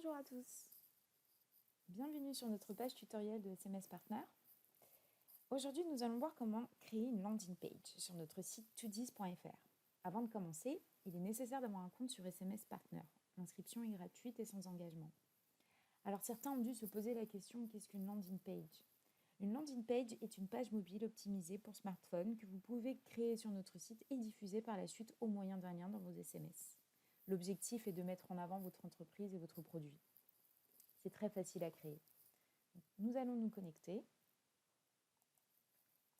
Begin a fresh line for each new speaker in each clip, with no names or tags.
Bonjour à tous, bienvenue sur notre page tutoriel de SMS Partner. Aujourd'hui, nous allons voir comment créer une landing page sur notre site toodies.fr. Avant de commencer, il est nécessaire d'avoir un compte sur SMS Partner. L'inscription est gratuite et sans engagement. Alors certains ont dû se poser la question, qu'est-ce qu'une landing page ? Une landing page est une page mobile optimisée pour smartphone que vous pouvez créer sur notre site et diffuser par la suite au moyen d'un lien dans vos SMS. L'objectif est de mettre en avant votre entreprise et votre produit. C'est très facile à créer. Nous allons nous connecter.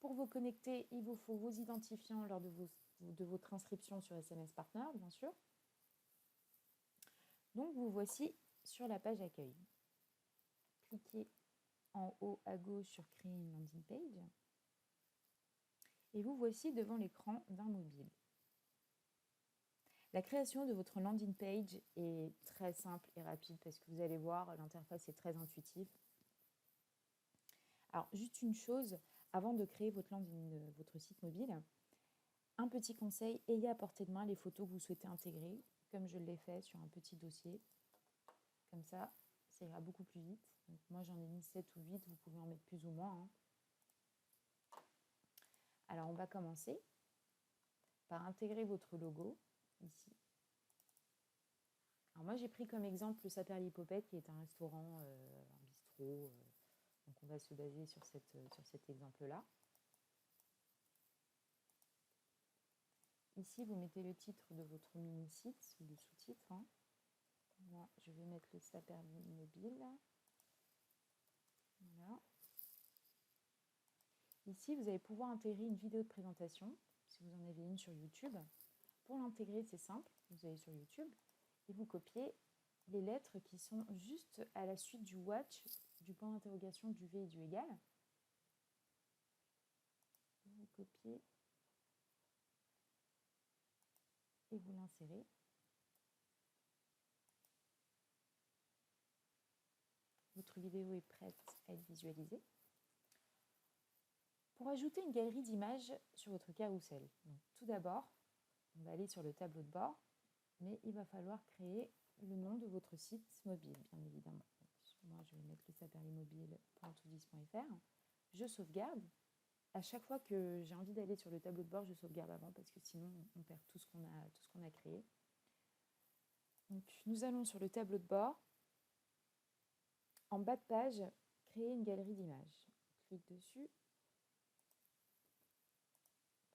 Pour vous connecter, il vous faut vos identifiants lors de votre inscription sur SMS Partner, bien sûr. Donc, vous voici sur la page accueil. Cliquez en haut à gauche sur créer une landing page. Et vous voici devant l'écran d'un mobile. La création de votre landing page est très simple et rapide parce que vous allez voir, l'interface est très intuitive. Alors, juste une chose, avant de créer votre site mobile, un petit conseil, ayez à portée de main les photos que vous souhaitez intégrer, comme je l'ai fait sur un petit dossier. Comme ça ira beaucoup plus vite. Donc, moi, j'en ai mis 7 ou 8, vous pouvez en mettre plus ou moins. Alors, on va commencer par intégrer votre logo ici. Alors, moi, j'ai pris comme exemple le Saperlipopette, qui est un restaurant, un bistrot. Donc, on va se baser sur cet exemple-là. Ici, vous mettez le titre de votre mini-site ou le sous-titre. Moi, je vais mettre le Saperlimobile. Voilà. Ici, vous allez pouvoir intégrer une vidéo de présentation, si vous en avez une sur YouTube. Pour l'intégrer, c'est simple. Vous allez sur YouTube et vous copiez les lettres qui sont juste à la suite du watch, du point d'interrogation, du V et du égal. Vous copiez et vous l'insérez. Votre vidéo est prête à être visualisée. Pour ajouter une galerie d'images sur votre carrousel, donc, tout d'abord, on va aller sur le tableau de bord, mais il va falloir créer le nom de votre site mobile, bien évidemment. Donc, moi, je vais mettre le saperlimobile.toodies.fr. Je sauvegarde. À chaque fois que j'ai envie d'aller sur le tableau de bord, je sauvegarde avant parce que sinon, on perd tout ce qu'on a créé. Donc, nous allons sur le tableau de bord. En bas de page, créer une galerie d'images. On clique dessus.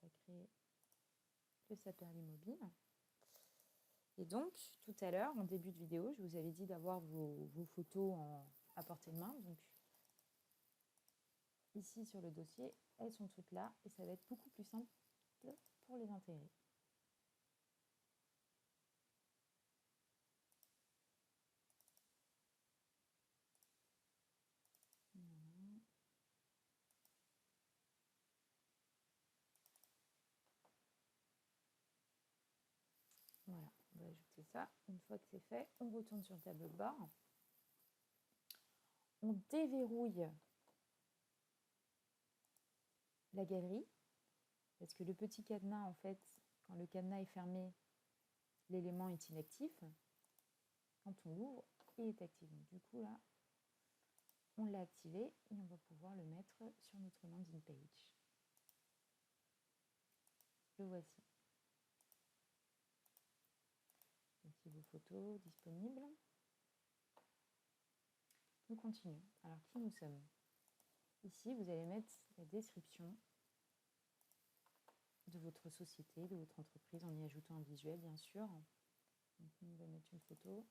On va créer le Saperlimobile. Et donc, tout à l'heure, en début de vidéo, je vous avais dit d'avoir vos photos à portée de main. Donc, ici sur le dossier, elles sont toutes là et ça va être beaucoup plus simple pour les intégrer. Voilà, on va ajouter ça. Une fois que c'est fait, on retourne sur le tableau de bord. On déverrouille la galerie parce que le petit cadenas, en fait, quand le cadenas est fermé, l'élément est inactif. Quand on l'ouvre, il est actif. Donc, du coup, là, on l'a activé et on va pouvoir le mettre sur notre landing page. Le voici. Voici vos photos disponibles. Nous continuons. Alors, qui nous sommes ? Ici, vous allez mettre la description de votre société, de votre entreprise, en y ajoutant un visuel, bien sûr. Donc, on va mettre une photo.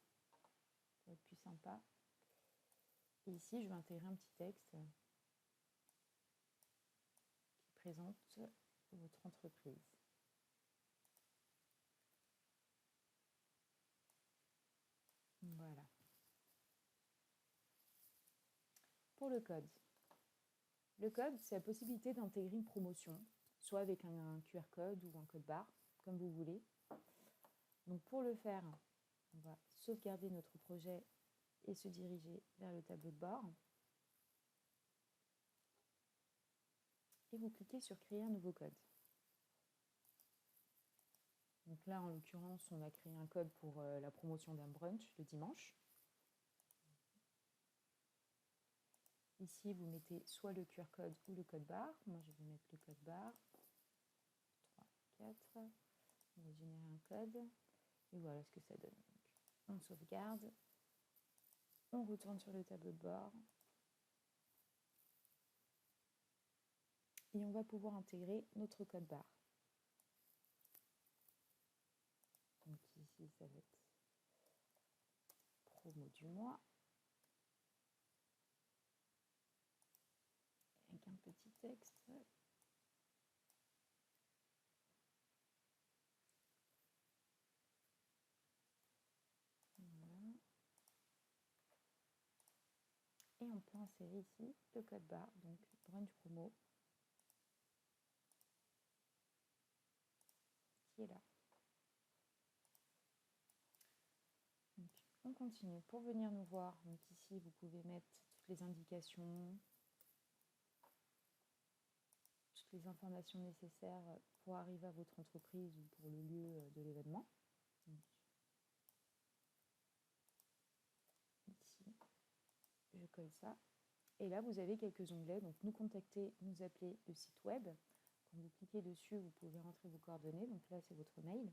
Ça va être plus sympa. Et ici, je vais intégrer un petit texte qui présente votre entreprise. Voilà. Pour le code. Le code, c'est la possibilité d'intégrer une promotion, soit avec un QR code ou un code barre, comme vous voulez. Donc pour le faire, on va sauvegarder notre projet et se diriger vers le tableau de bord. Et vous cliquez sur créer un nouveau code. Donc là, en l'occurrence, on a créé un code pour la promotion d'un brunch le dimanche. Ici, vous mettez soit le QR code ou le code barre. Moi, je vais mettre le code barre. 3, 4. On va générer un code. Et voilà ce que ça donne. Donc, on sauvegarde. On retourne sur le tableau de bord. Et on va pouvoir intégrer notre code barre. Donc ici, ça va être promo du mois. Avec un petit texte. Voilà. Et on peut insérer ici le code barre, donc brunch promo, qui est là. Donc, on continue. Pour venir nous voir, donc ici, vous pouvez mettre toutes les indications, toutes les informations nécessaires pour arriver à votre entreprise ou pour le lieu de l'événement. Ici, je colle ça. Et là, vous avez quelques onglets. Donc, nous contacter, nous appeler, le site web. Quand vous cliquez dessus, vous pouvez rentrer vos coordonnées. Donc là, c'est votre mail.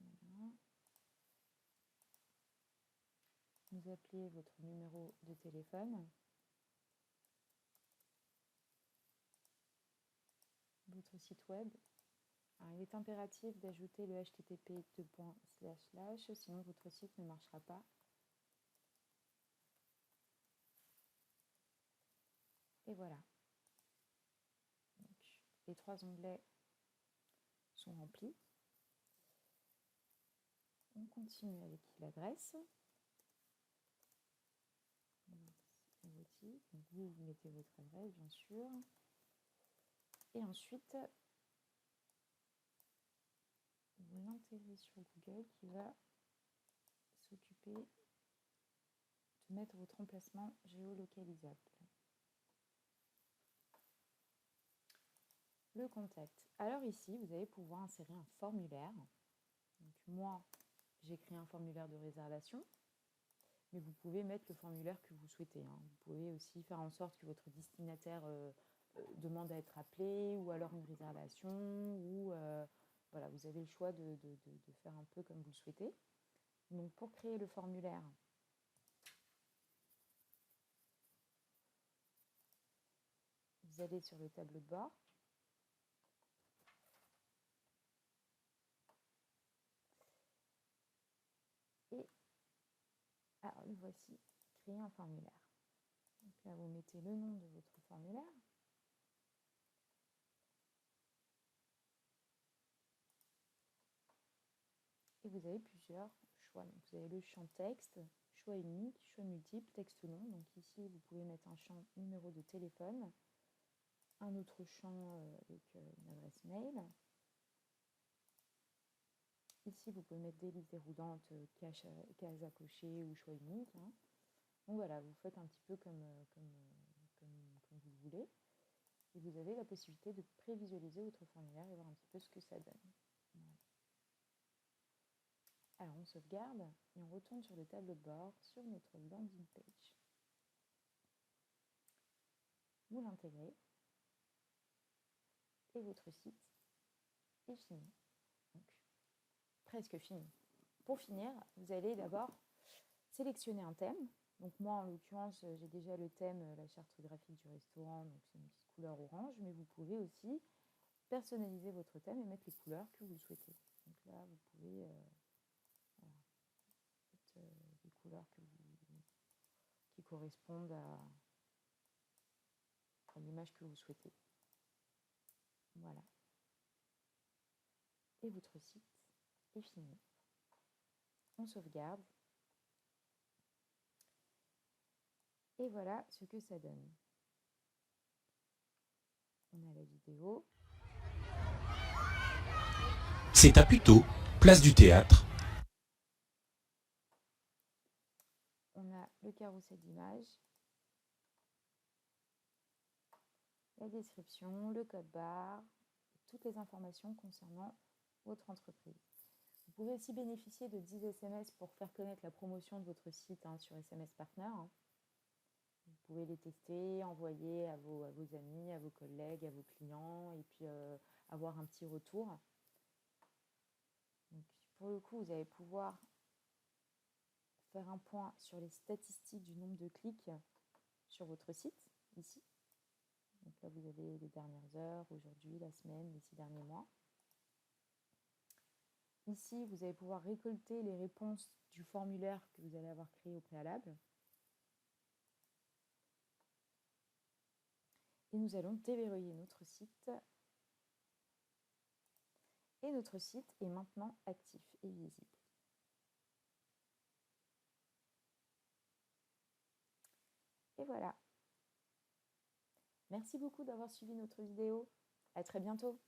Voilà. Vous appelez votre numéro de téléphone. Votre site web. Alors, il est impératif d'ajouter le http :// sinon votre site ne marchera pas. Et voilà. Donc, les 3 onglets sont remplis. On continue avec l'adresse. Donc vous mettez votre adresse, bien sûr. Et ensuite, vous l'intégrez sur Google qui va s'occuper de mettre votre emplacement géolocalisable. Le contact. Alors ici, vous allez pouvoir insérer un formulaire. Donc moi, j'ai créé un formulaire de réservation, mais vous pouvez mettre le formulaire que vous souhaitez. Vous pouvez aussi faire en sorte que votre destinataire demande à être appelé, ou alors une réservation, ou voilà, vous avez le choix de faire un peu comme vous le souhaitez. Donc pour créer le formulaire, vous allez sur le tableau de bord. Et alors le voici, créer un formulaire. Donc là, vous mettez le nom de votre formulaire. Et vous avez plusieurs choix. Donc, vous avez le champ texte, choix unique, choix multiple, texte long. Donc ici, vous pouvez mettre un champ numéro de téléphone, un autre champ avec une adresse mail. Ici, vous pouvez mettre des listes déroulantes, cases à cocher ou choix unique. Donc voilà, vous faites un petit peu comme vous voulez. Et vous avez la possibilité de prévisualiser votre formulaire et voir un petit peu ce que ça donne. Voilà. Alors on sauvegarde et on retourne sur le tableau de bord sur notre landing page. Vous l'intégrez et votre site est fini. Donc, presque fini. Pour finir, vous allez d'abord sélectionner un thème. Donc moi, en l'occurrence, j'ai déjà le thème, la charte graphique du restaurant, donc c'est une petite couleur orange, mais vous pouvez aussi personnaliser votre thème et mettre les couleurs que vous souhaitez. Donc là, vous pouvez voilà, mettre des couleurs qui correspondent à l'image que vous souhaitez. Voilà. Et votre site est fini. On sauvegarde. Et voilà ce que ça donne. On a la vidéo.
C'est à Puteaux, place du Théâtre.
On a le carrousel d'images, la description, le code barre, toutes les informations concernant votre entreprise. Vous pouvez aussi bénéficier de 10 SMS pour faire connaître la promotion de votre site sur SMS Partner. Vous pouvez les tester, envoyer à vos amis, à vos collègues, à vos clients et puis avoir un petit retour. Donc, pour le coup, vous allez pouvoir faire un point sur les statistiques du nombre de clics sur votre site, ici. Donc là, vous avez les dernières heures, aujourd'hui, la semaine, les 6 derniers mois. Ici, vous allez pouvoir récolter les réponses du formulaire que vous allez avoir créé au préalable. Et nous allons déverrouiller notre site. Et notre site est maintenant actif et visible. Et voilà. Merci beaucoup d'avoir suivi notre vidéo. À très bientôt.